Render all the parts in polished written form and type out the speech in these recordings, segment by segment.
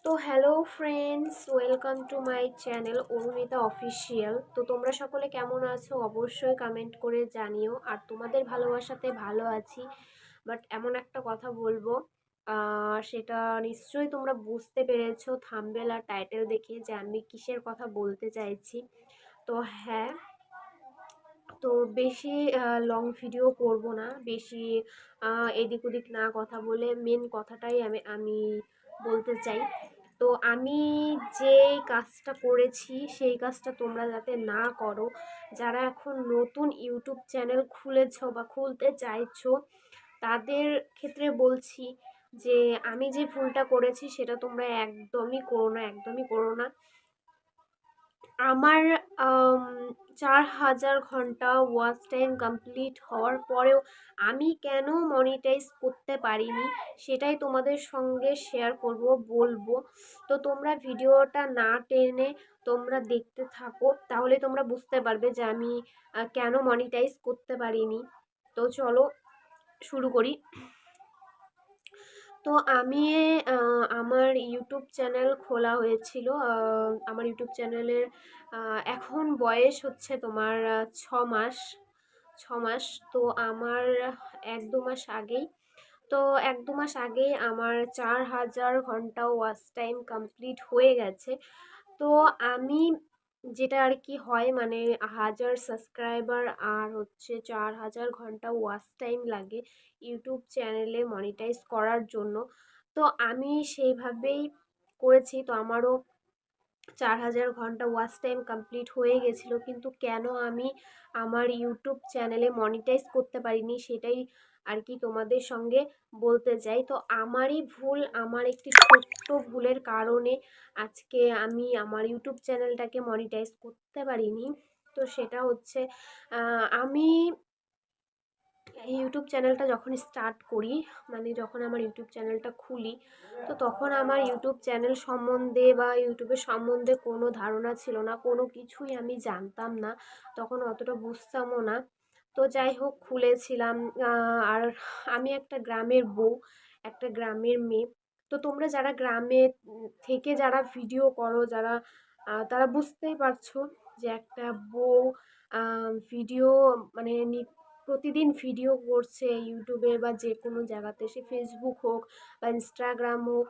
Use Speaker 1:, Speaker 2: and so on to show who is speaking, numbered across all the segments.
Speaker 1: তো hello friends, welcome to my channel Arunita official. তো তোমরা সকলে কেমন আছো অবশ্যই কমেন্ট করে জানিও। আর তোমাদের ভালোবাসাতে ভালো আছি। বাট এমন একটা কথা বলবো, সেটা নিশ্চয়ই তোমরা বুঝতে পেরেছো থাম্বনেল আর টাইটেল দেখে যে আমি কিসের কথা বলতে চাইছি। তো হ্যাঁ, তো বেশি লং ভিডিও করব না, বেশি এদিক ওদিক না কথা বলে মেন কথাটাই আমি বলতে চাই। তো আমি যে কাজটা করেছি সেই কাজটা তোমরা যাতে না করো, যারা এখন নতুন ইউটিউব চ্যানেল খুলেছো বা খুলতে চাইছো তাদের ক্ষেত্রে বলছি যে আমি যে ভুলটা করেছি সেটা তোমরা একদমই করো না, একদমই করো না। আমার 4,000 ঘন্টা ওয়াচ টাইম কমপ্লিট হওয়ার পরেও আমি কেন মনিটাইজ করতে পারিনি সেটাই তোমাদের সঙ্গে শেয়ার করব, বলবো। তো তোমরা ভিডিওটা না টেনে তোমরা দেখতে থাকো, তাহলে তোমরা বুঝতে পারবে যে আমি কেন মনিটাইজ করতে পারিনি। তো চলো শুরু করি। তো আমি আমার ইউটিউব চ্যানেল খোলা হয়েছিল। আমার ইউটিউব চ্যানেলের এখন বয়স হচ্ছে তোমার 6 মাস। 6 মাস। তো আমার 1-2 মাস আগেই, তো 1-2 মাস আগেই আমার 4,000 ঘন্টা ওয়াচ টাইম কমপ্লিট হয়ে গেছে। তো আমি যেটা আর কি হয়, মানে 1,000 সাবস্ক্রাইবার আর হচ্ছে 4,000 ঘন্টা ওয়াচ টাইম লাগে ইউটিউব চ্যানেলে মনিটাইজ করার জন্য। তো আমি সেইভাবেই করেছি। তো আমারও 4,000 ঘন্টা ওয়াচ টাইম কমপ্লিট হয়ে গেছিলো, কিন্তু কেন আমি আমার ইউটিউব চ্যানেলে মনিটাইজ করতে পারিনি সেটাই আর কি তোমাদের সঙ্গে বলতে চাই। তো আমারই ভুল, আমার একটি ছোট্ট ভুলের কারণে আজকে আমি আমার ইউটিউব চ্যানেলটাকে মনিটাইজ করতে পারিনি। তো সেটা হচ্ছে আমি ইউটিউব চ্যানেলটা যখন স্টার্ট করি, মানে যখন আমার ইউটিউব চ্যানেলটা খুলি, তো তখন আমার ইউটিউব চ্যানেল সম্বন্ধে বা ইউটিউবের সম্বন্ধে কোনো ধারণা ছিল না, কোনো কিছুই আমি জানতাম না, তখন অতটা বুঝতামও না। তো যাই হোক, খুলেছিলাম। আর আমি একটা গ্রামের বউ, একটা গ্রামের মেয়ে। তো তোমরা যারা গ্রামে থেকে যারা ভিডিও করো, যারা তারা বুঝতেই পারছো যে একটা বউ ভিডিও মানে প্রতিদিন ভিডিও করছে ইউটিউবে বা যে কোনো জায়গাতে, সে ফেসবুক হোক বা ইনস্টাগ্রাম হোক।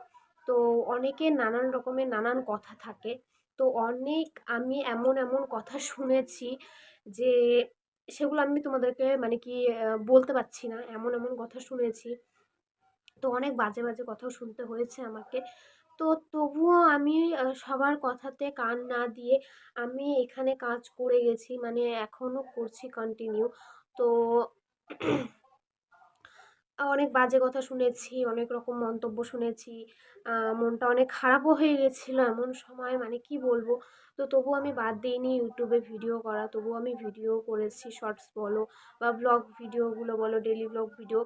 Speaker 1: তো অনেকের নানান রকমের নানান কথা থাকে। তো অনেক আমি এমন এমন কথা শুনেছি যে সেগুলো আমি তোমাদেরকে মানে কি বলতে পারছি না, এমন এমন কথা শুনেছি। তো অনেক বাজে বাজে কথাও শুনতে হয়েছে আমাকে। তো তবুও আমি সবার কথাতে কান না দিয়ে আমি এখানে কাজ করে গেছি, মানে এখনও করছি কন্টিনিউ। তো অনেক বাজে কথা শুনেছি, অনেক রকম মন্তব্য শুনেছি। মনটা অনেক খারাপও হয়ে গেছিল এমন সময়, মানে কি বলবো। তো তবুও আমি বাদ দিইনি ইউটিউবে ভিডিও করা, তবুও আমি ভিডিও করেছি, শর্টস বলো বা ব্লগ ভিডিওগুলো বলো, ডেইলি ব্লগ ভিডিও,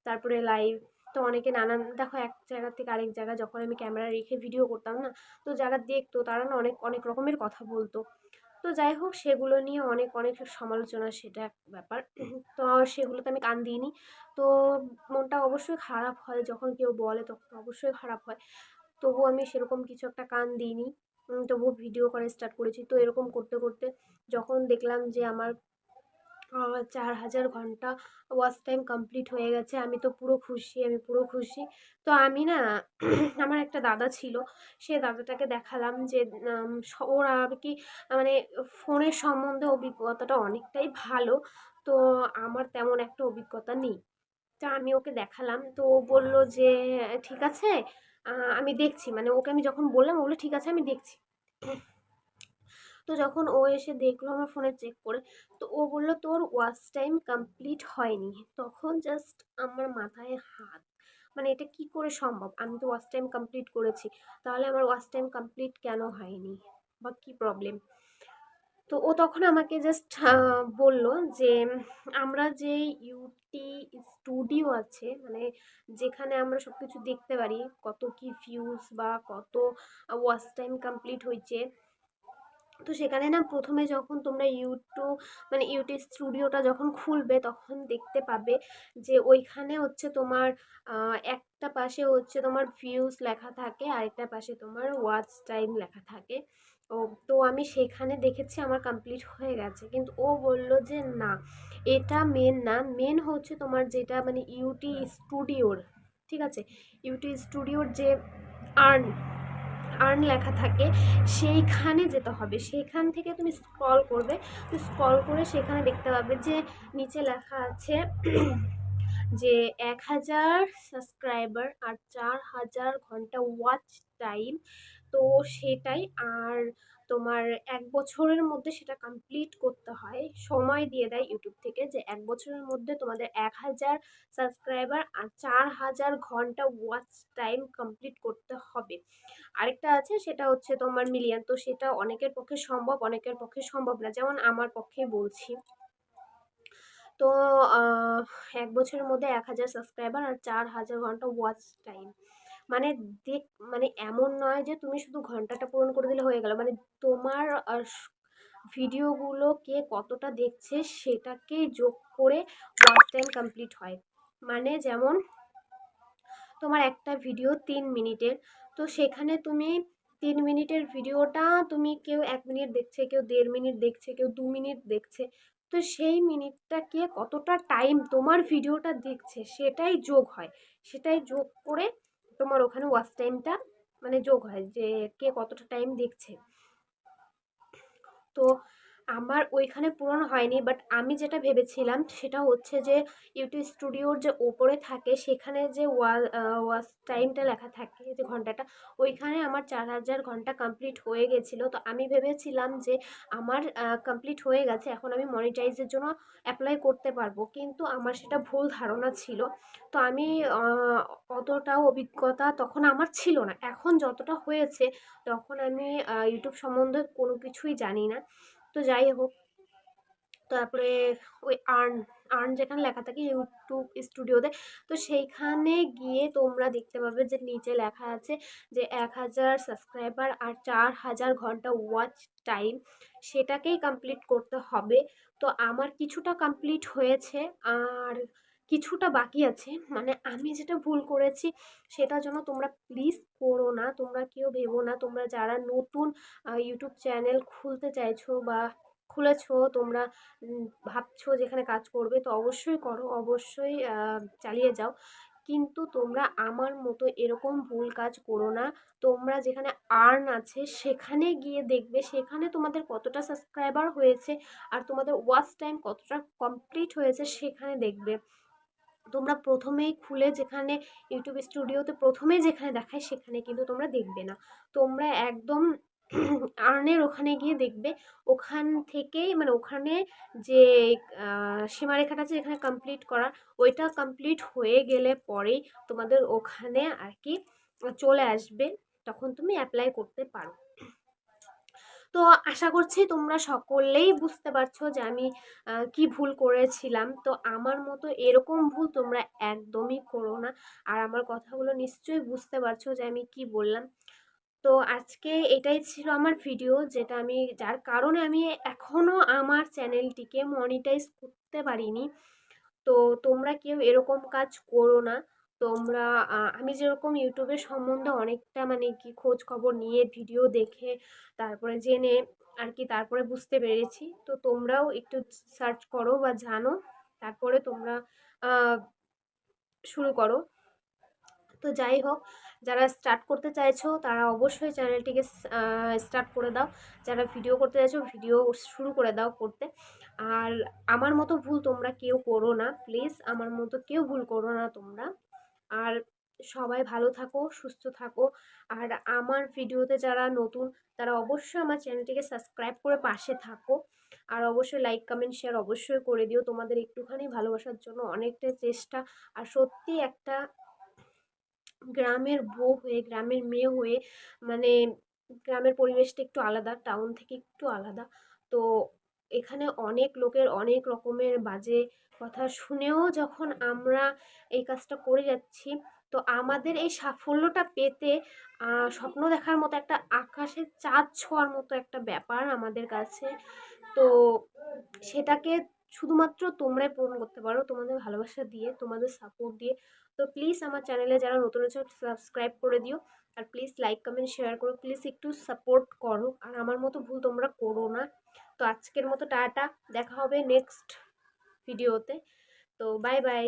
Speaker 1: তারপরে লাইভ। তো অনেকে নানান, দেখো এক জায়গা থেকে আরেক জায়গায় যখন আমি ক্যামেরা রেখে ভিডিও করতাম না, তো যারা দেখতো তারা না অনেক অনেক রকমের কথা বলতো। তো যাই হোক, সেগুলো নিয়ে অনেক অনেক সমালোচনা, সেটা এক ব্যাপার। তো সেগুলোতে আমি কান দিইনি। তো মনটা অবশ্যই খারাপ হয় যখন কেউ বলে, তখন অবশ্যই খারাপ হয়। তবুও আমি সেরকম কিছু একটা কান দিইনি। তবুও ভিডিও করা স্টার্ট করেছি। তো এরকম করতে করতে যখন দেখলাম যে আমার 4,000 ঘন্টা ওয়াচ টাইম কমপ্লিট হয়ে গেছে, আমি তো পুরো খুশি, আমি পুরো খুশি। তো আমি না আমার একটা দাদা ছিল, সে দাদাটাকে দেখালাম যে ওর আর কি মানে ফোনের সম্বন্ধে অভিজ্ঞতাটা অনেকটাই ভালো। তো আমার তেমন একটা অভিজ্ঞতা নেই। তা আমি ওকে দেখালাম, তো ও বলল যে ঠিক আছে, আমি দেখছি। মানে ওকে আমি যখন বললাম, ও বললো ঠিক আছে আমি দেখছি। তো যখন ও এসে দেখলো আমার ফোনে চেক করে, তো ও বলল তোর ওয়াচ টাইম কমপ্লিট হয়নি। তখন জাস্ট আমার মাথায় হাত, মানে এটা কি করে সম্ভব, আমি তো ওয়াচ টাইম কমপ্লিট করেছি, তাহলে আমার ওয়াচ টাইম কমপ্লিট কেন হয়নি বা কি প্রবলেম। তো ও তখন আমাকে জাস্ট বলল যে আমরা যে ইউটি স্টুডিও আছে, মানে যেখানে আমরা সব কিছু দেখতে পারি, কত কি ভিউজ বা কত ওয়াচ টাইম কমপ্লিট হয়েছে, তো সেখানে না প্রথমে যখন তোমরা মানে ইউটিউব স্টুডিওটা যখন খুলবে তখন দেখতে পাবে যে ওইখানে হচ্ছে তোমার একটা পাশে হচ্ছে তোমার ভিউজ লেখা থাকে, আরেকটা পাশে তোমার ওয়াচ টাইম লেখা থাকে। ও, তো আমি সেখানে দেখেছি আমার কমপ্লিট হয়ে গেছে, কিন্তু ও বলল যে না, এটা মেন না, মেন হচ্ছে তোমার যেটা মানে স্টুডিওর, ঠিক আছে, স্টুডিওর যে আর্ন আর্ন লেখা থাকে সেইখানে যেতে হবে। সেইখান থেকে তুমি স্ক্রল করবে, তো স্ক্রল করে সেখানে দেখতে পাবে যে নিচে লেখা আছে যে ১,০০০ সাবস্ক্রাইবার আর ৪,০০০ ঘন্টা ওয়াচ টাইম। তো সেটাই। আর তোমার ১ বছরের মধ্যে সেটা কমপ্লিট করতে হয়, সময় দিয়ে দেয় ইউটিউব থেকে যে ১ বছরের মধ্যে তোমাদের ১,০০০ সাবস্ক্রাইবার আর ৪,০০০ ঘন্টা ওয়াচ টাইম কমপ্লিট করতে হবে। আরেকটা আছে সেটা হচ্ছে তোমার মিলিয়ন, তো সেটা অনেকের পক্ষে সম্ভব, অনেকের পক্ষে সম্ভব না, যেমন আমার পক্ষে বলছি। তো ১ বছরের মধ্যে ১,০০০ সাবস্ক্রাইবার আর ৪,০০০ ঘন্টা ওয়াচ টাইম, মানে দেখ, মানে এমন নয় যে তুমি শুধু ঘন্টাটা পূরণ করে দিলে হয়ে গেল, মানে তোমার ভিডিওগুলো কে কতটা দেখছে সেটাকে যোগ করে ওয়াচ টাইম কমপ্লিট হয়। মানে যেমন তোমার একটা ভিডিও ৩ মিনিটের, তো সেখানে তুমি ৩ মিনিটের ভিডিওটা তুমি কেউ ১ মিনিট দেখছে, কেউ ১.৫ মিনিট দেখছে, কেউ ২ মিনিট দেখছে, তো সেই মিনিটটাকে কতটা টাইম তোমার ভিডিওটা দেখছে সেটাই যোগ হয়, সেটাই যোগ করে তোমার ওখানে ওয়াচ টাইমটা মানে যোগ হয় যে কে কতটা টাইম দেখছে। তো আমার ওইখানে পূরণ হয়নি, বাট আমি যেটা ভেবেছিলাম সেটা হচ্ছে যে ইউটিউব স্টুডিওর যে ওপরে থাকে সেখানে যে ওয়াচ টাইমটা লেখা থাকে, যে ঘন্টাটা, ওইখানে আমার ৪,০০০ ঘন্টা কমপ্লিট হয়ে গেছিলো। তো আমি ভেবেছিলাম যে আমার কমপ্লিট হয়ে গেছে, এখন আমি মনিটাইজের জন্য অ্যাপ্লাই করতে পারবো, কিন্তু আমার সেটা ভুল ধারণা ছিল। তো আমি অতটাও অভিজ্ঞতা তখন আমার ছিল না, এখন যতটা হয়েছে, তখন আমি ইউটিউব সম্বন্ধে কোনো কিছুই জানি না। তো যাই হোক, তারপরে ওই আর্ন আর্ন যেখানে লেখা থাকে ইউটিউব স্টুডিওতে, তো সেইখানে গিয়ে তোমরা দেখতে পাবে যে নিচে লেখা আছে যে ১,০০০ সাবস্ক্রাইবার আর ৪,০০০ ঘন্টা ওয়াচ টাইম, সেটাকেই কমপ্লিট করতে হবে। তো আমার কিছুটা কমপ্লিট হয়েছে, আর কিছুটা বাকি আছে, মানে আমি যেটা ভুল করেছি সেটা যেন তোমরা প্লিজ করো না, তোমরা কেউ ভেবো না, তোমরা যারা নতুন ইউটিউব চ্যানেল খুলতে চাইছো বা খুলেছো, তোমরা ভাবছো যেখানে কাজ করবে, তো অবশ্যই করো, অবশ্যই চালিয়ে যাও, কিন্তু তোমরা আমার মতো এরকম ভুল কাজ করো না। তোমরা যেখানে আর্ন আছে সেখানে গিয়ে দেখবে সেখানে তোমাদের কতটা সাবস্ক্রাইবার হয়েছে আর তোমাদের ওয়াচ টাইম কতটা কমপ্লিট হয়েছে সেখানে দেখবে। তোমরা প্রথমেই খুলে যেখানে ইউটিউব স্টুডিওতে প্রথমেই যেখানে দেখায় সেখানে কিন্তু তোমরা দেখবে না, তোমরা একদম আর্নের ওখানে গিয়ে দেখবে, ওখান থেকেই মানে ওখানে যে সীমারেখাটা আছে যেখানে কমপ্লিট করা, ওইটা কমপ্লিট হয়ে গেলে পরেই তোমাদের ওখানে আর কি চলে আসবে, তখন তুমি অ্যাপ্লাই করতে পারো। তো আশা করছি তোমরা সকলেই বুঝতে পারছো যে আমি কি ভুল করেছিলাম। তো আমার মতো এরকম ভুল তোমরা একদমই করো না, আর আমার কথাগুলো নিশ্চয়ই বুঝতে পারছো যে আমি কি বললাম। তো আজকে এটাই ছিল আমার ভিডিও, যেটা আমি যার কারণে আমি এখনো আমার চ্যানেলটিকে মনিটাইজ করতে পারিনি। তো তোমরা কেউ এরকম কাজ করো না। তোমরা আমি যেরকম ইউটিউবের সম্বন্ধে অনেকটা মানে কি খোঁজ খবর নিয়ে ভিডিও দেখে তারপরে জেনে আর কি তারপরে বুঝতে পেরেছি, তো তোমরাও একটু সার্চ করো বা জানো, তারপরে তোমরা আহ, শুরু করো। তো যাই হোক, যারা স্টার্ট করতে চাইছো তারা অবশ্যই চ্যানেলটিকে স্টার্ট করে দাও, যারা ভিডিও করতে চাইছো ভিডিও শুরু করে দাও করতে। আর আমার মতো ভুল তোমরা কেউ করো না, প্লিজ আমার মতো কেউ ভুল করো না তোমরা। আর সবাই ভালো থাকো, সুস্থ থাকো। আর আমার ভিডিওতে যারা নতুন তারা অবশ্যই আমার চ্যানেলটিকে সাবস্ক্রাইব করে পাশে থাকো। আর অবশ্যই লাইক কমেন্ট শেয়ার অবশ্যই করে দিও, তোমাদের একটুখানি ভালোবাসার জন্য অনেকটা চেষ্টা। আর সত্যি একটা গ্রামের বউ হয়ে, গ্রামের মেয়ে হয়ে, মানে গ্রামের পরিবেশটা একটু আলাদা, টাউন থেকে একটু আলাদা। তো এখানে অনেক লোকের অনেক রকমের বাজে কথা শুনেও যখন আমরা এই কাজটা করে যাচ্ছি, তো আমাদের এই সাফল্যটা পেতে স্বপ্ন দেখার মতো একটা আকাশের চাঁদ ছোঁয়ার মতো একটা ব্যাপার আমাদের কাছে। তো সেটাকে শুধুমাত্র তোমরাই পূরণ করতে পারো তোমাদের ভালোবাসা দিয়ে, তোমাদের সাপোর্ট দিয়ে। তো প্লিজ আমার চ্যানেলে যারা নতুন আছে সাবস্ক্রাইব করে দিও, আর প্লিজ লাইক কমেন্ট শেয়ার করো, প্লিজ একটু সাপোর্ট করো, আর আমার মতো ভুল তোমরা করো না। তো আজকের মতো টাটা, দেখা হবে নেক্সট ভিডিওতে। তো বাই বাই।